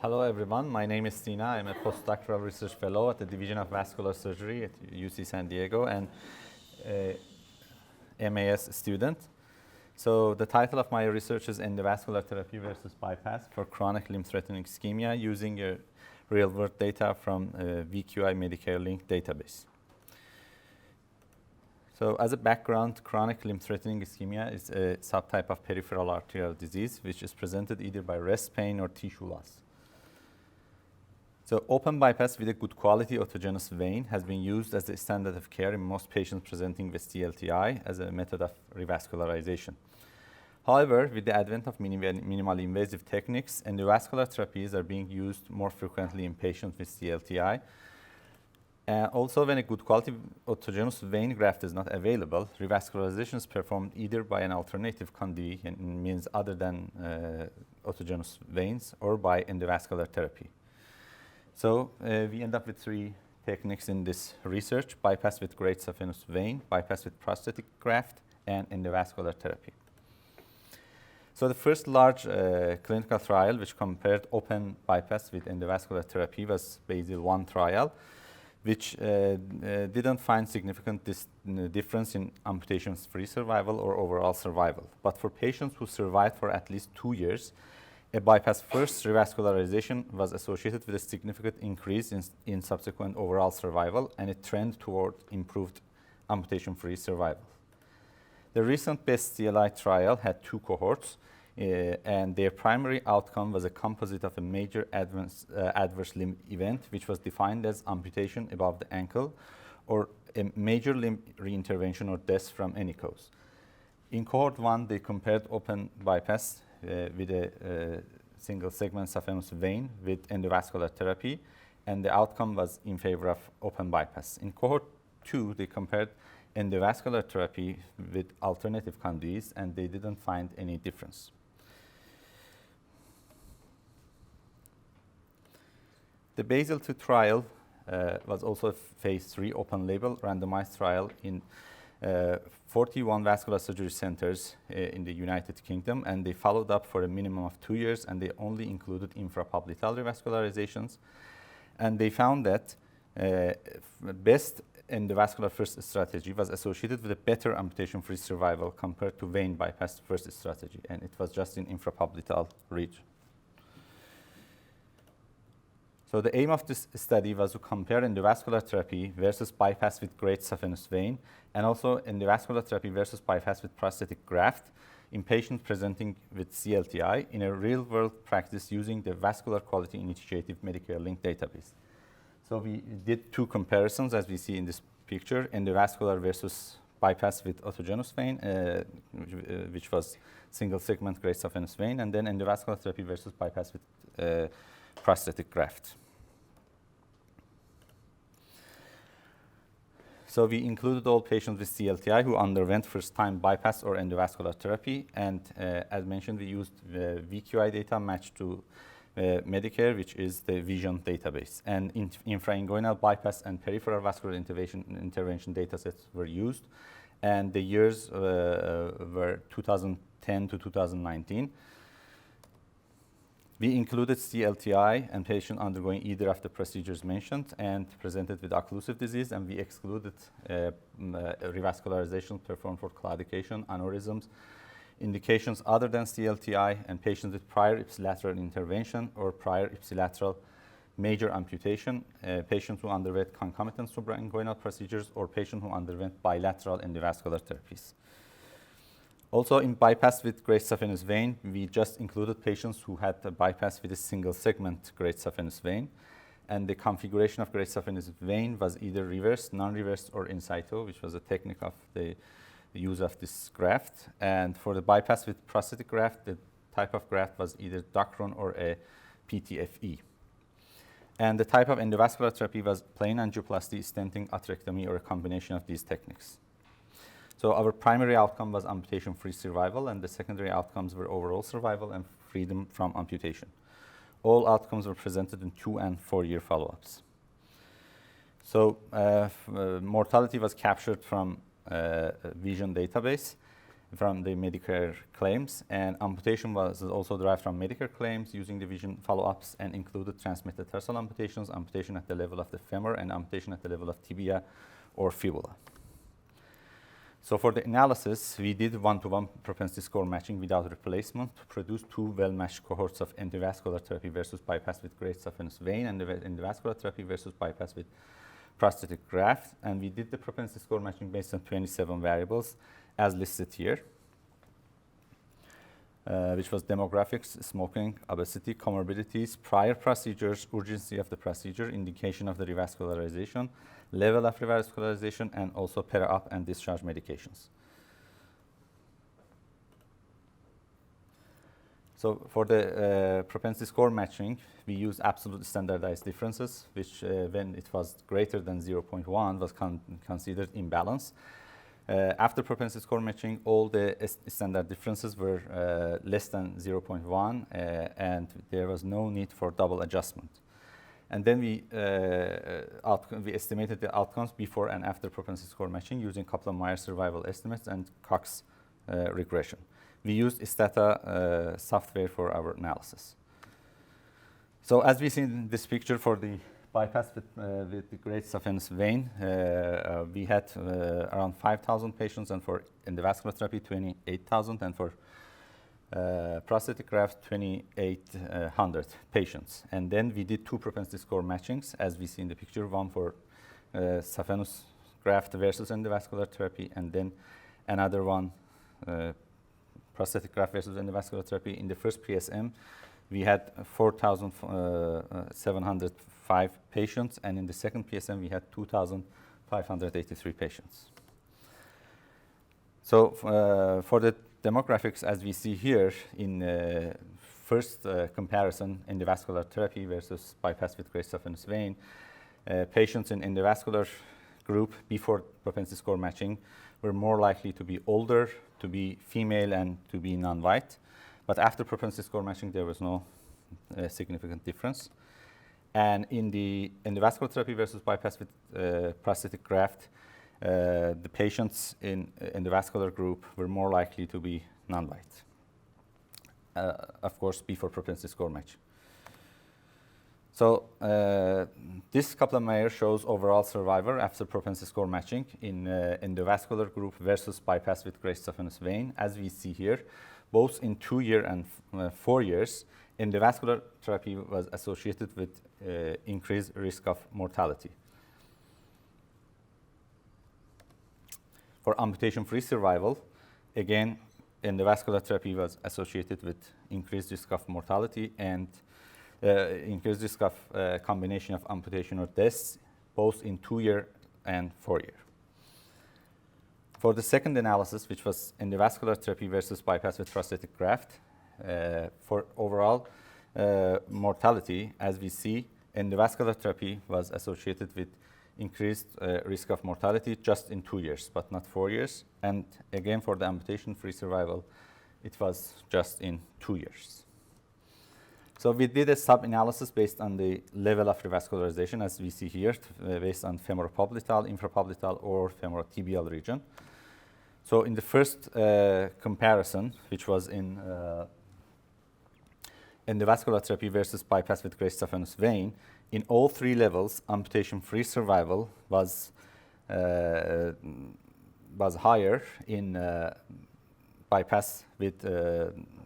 Hello everyone, my name is Sina. I'm a postdoctoral research fellow at the Division of Vascular Surgery at UC San Diego and MAS student. So the title of my research is Endovascular therapy versus bypass for chronic limb-threatening ischemia using real-world data from VQI Medicare-linked database. So as a background, chronic limb-threatening ischemia is a subtype of peripheral arterial disease which is presented either by rest pain or tissue loss. So open bypass with a good quality autogenous vein has been used as the standard of care in most patients presenting with CLTI as a method of revascularization. However, with the advent of minimal invasive techniques, endovascular therapies are being used more frequently in patients with CLTI. Also, when a good quality autogenous vein graft is not available, revascularization is performed either by an alternative conduit, means other than autogenous veins, or by endovascular therapy. So we end up with three techniques in this research: bypass with great saphenous vein, bypass with prosthetic graft, and endovascular therapy. So the first large clinical trial which compared open bypass with endovascular therapy was Basel I trial, which didn't find significant difference in amputation-free survival or overall survival. But for patients who survived for at least 2 years, a bypass-first revascularization was associated with a significant increase in subsequent overall survival and a trend toward improved amputation-free survival. The recent BEST CLI trial had 2 cohorts, and their primary outcome was a composite of a major adverse limb event, which was defined as amputation above the ankle, or a major limb reintervention or death from any cause. In cohort 1, they compared open bypass with a single segment saphenous vein with endovascular therapy, and the outcome was in favor of open bypass. In cohort 2, they compared endovascular therapy with alternative conduits, and they didn't find any difference. The Basel II trial was also a phase 3 open label randomized trial in 41 vascular surgery centers in the United Kingdom, and they followed up for a minimum of 2 years, and they only included infrapopliteal revascularizations. And they found that best endovascular first strategy was associated with a better amputation-free survival compared to vein bypass first strategy, and it was just in infrapopliteal region. So the aim of this study was to compare endovascular therapy versus bypass with great saphenous vein, and also endovascular therapy versus bypass with prosthetic graft in patients presenting with CLTI in a real-world practice using the Vascular Quality Initiative Medicare-linked database. So we did 2 comparisons, as we see in this picture: endovascular versus bypass with autogenous vein, which was single-segment great saphenous vein, and then endovascular therapy versus bypass with prosthetic graft. So we included all patients with CLTI who underwent first-time bypass or endovascular therapy, and as mentioned, we used VQI data matched to Medicare, which is the VISION database. And infrainguinal bypass and peripheral vascular intervention datasets were used, and the years were 2010 to 2019. We included CLTI and patients undergoing either of the procedures mentioned and presented with occlusive disease, and we excluded revascularization performed for claudication, aneurysms, indications other than CLTI, and patients with prior ipsilateral intervention or prior ipsilateral major amputation, patients who underwent concomitant suprainguinal procedures, or patients who underwent bilateral endovascular therapies. Also, in bypass with great saphenous vein, we just included patients who had a bypass with a single segment great saphenous vein, and the configuration of great saphenous vein was either reversed, non-reversed, or in situ, which was a technique of the use of this graft. And for the bypass with prosthetic graft, the type of graft was either Dacron or a PTFE. And the type of endovascular therapy was plain angioplasty, stenting, atherectomy, or a combination of these techniques. So our primary outcome was amputation-free survival, and the secondary outcomes were overall survival and freedom from amputation. All outcomes were presented in 2 and 4-year follow-ups. So mortality was captured from VISION database, from the Medicare claims, and amputation was also derived from Medicare claims using the vision follow-ups and included transmetatarsal amputations, amputation at the level of the femur, and amputation at the level of tibia or fibula. So for the analysis, we did one-to-one propensity score matching without replacement to produce two well-matched cohorts of endovascular therapy versus bypass with great saphenous vein, and endovascular therapy versus bypass with prosthetic graft. And we did the propensity score matching based on 27 variables as listed here, which was demographics, smoking, obesity, comorbidities, prior procedures, urgency of the procedure, indication of the revascularization, level of revascularization, and also peri-op and discharge medications. So for the propensity score matching, we use absolute standardized differences, which when it was greater than 0.1 was considered imbalance. After propensity score matching, all the standard differences were less than 0.1, and there was no need for double adjustment. And then we estimated the outcomes before and after propensity score matching using Kaplan-Meier survival estimates and Cox regression. We used Stata software for our analysis. So as we see in this picture for the bypass with the great saphenous vein, we had around 5,000 patients, and for endovascular therapy, 28,000, and for prosthetic graft, 2,800 patients. And then we did two propensity score matchings, as we see in the picture, one for saphenous graft versus endovascular therapy, and then another one, prosthetic graft versus endovascular therapy. In the first PSM, we had 4,705 patients, and in the second PSM, we had 2,583 patients. So for the demographics, as we see here in first comparison, endovascular therapy versus bypass with great saphenous vein, patients in endovascular group before propensity score matching were more likely to be older, to be female, and to be non-white. But after propensity score matching, there was no significant difference. And in the endovascular therapy versus bypass with prosthetic graft, the patients in endovascular group were more likely to be non-white, of course, before propensity score match. So this Kaplan-Meier shows overall survival after propensity score matching in endovascular group versus bypass with great saphenous vein. As we see here, both in 2 years and 4 years, endovascular therapy was associated with increased risk of mortality. For amputation-free survival, again, endovascular therapy was associated with increased risk of mortality and increased risk of combination of amputation or deaths, both in 2 years and 4 years. For the second analysis, which was endovascular therapy versus bypass with prosthetic graft, for overall mortality, as we see, endovascular therapy was associated with increased risk of mortality just in 2 years, but not 4 years. And again, for the amputation-free survival, it was just in 2 years. So we did a sub-analysis based on the level of revascularization, as we see here, based on femoropopliteal, infrapopliteal, or femorotibial region. So in the first comparison, which was in endovascular therapy versus bypass with great saphenous vein, in all 3 levels, amputation-free survival was higher in bypass with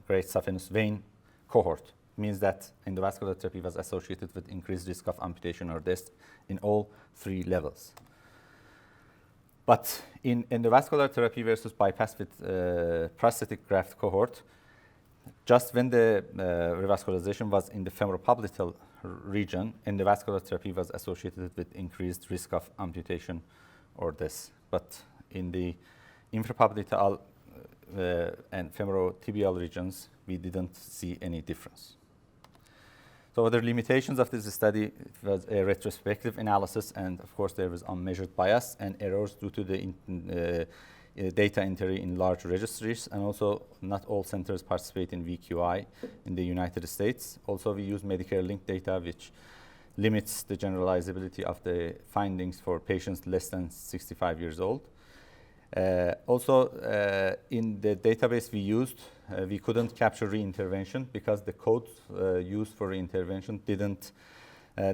great saphenous vein cohort. Means that endovascular therapy was associated with increased risk of amputation or death in all 3 levels. But in endovascular therapy versus bypass with prosthetic graft cohort, just when the revascularization was in the femoropopliteal region, endovascular therapy was associated with increased risk of amputation or death. But in the infrapopliteal and femorotibial regions, we didn't see any difference. So the limitations of this study, it was a retrospective analysis, and of course there was unmeasured bias and errors due to the data entry in large registries, and also not all centers participate in VQI in the United States. Also, we use Medicare-linked data, which limits the generalizability of the findings for patients less than 65 years old. Also, in the database we used, we couldn't capture reintervention because the code used for reintervention didn't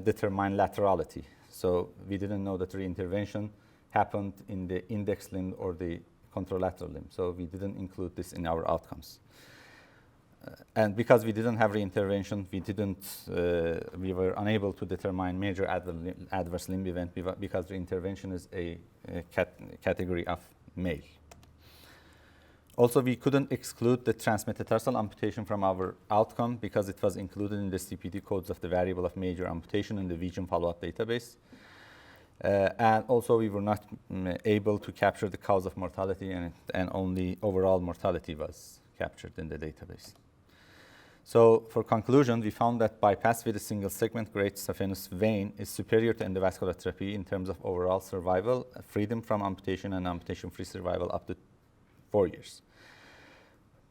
determine laterality. So we didn't know that reintervention happened in the index limb or the contralateral limb. So we didn't include this in our outcomes. And because we didn't have reintervention, we were unable to determine major adverse limb event because reintervention is a category of male. Also, we couldn't exclude the transmetatarsal amputation from our outcome because it was included in the CPT codes of the variable of major amputation in the vision follow-up database. And also, we were not able to capture the cause of mortality, and only overall mortality was captured in the database. So for conclusion, we found that bypass with a single segment great saphenous vein is superior to endovascular therapy in terms of overall survival, freedom from amputation, and amputation-free survival up to 4 years.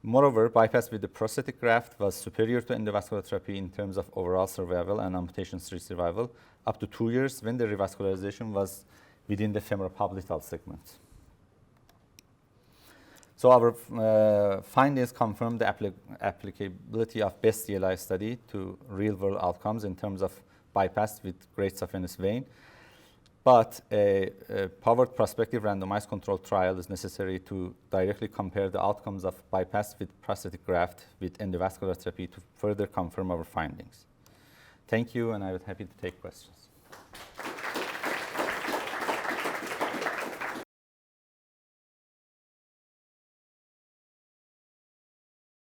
Moreover, bypass with the prosthetic graft was superior to endovascular therapy in terms of overall survival and amputation-free survival up to 2 years when the revascularization was within the femoropopliteal segment. So our findings confirm the applicability of BEST CLI study to real-world outcomes in terms of bypass with great saphenous vein. But a powered prospective randomized controlled trial is necessary to directly compare the outcomes of bypass with prosthetic graft with endovascular therapy to further confirm our findings. Thank you, and I would be happy to take questions.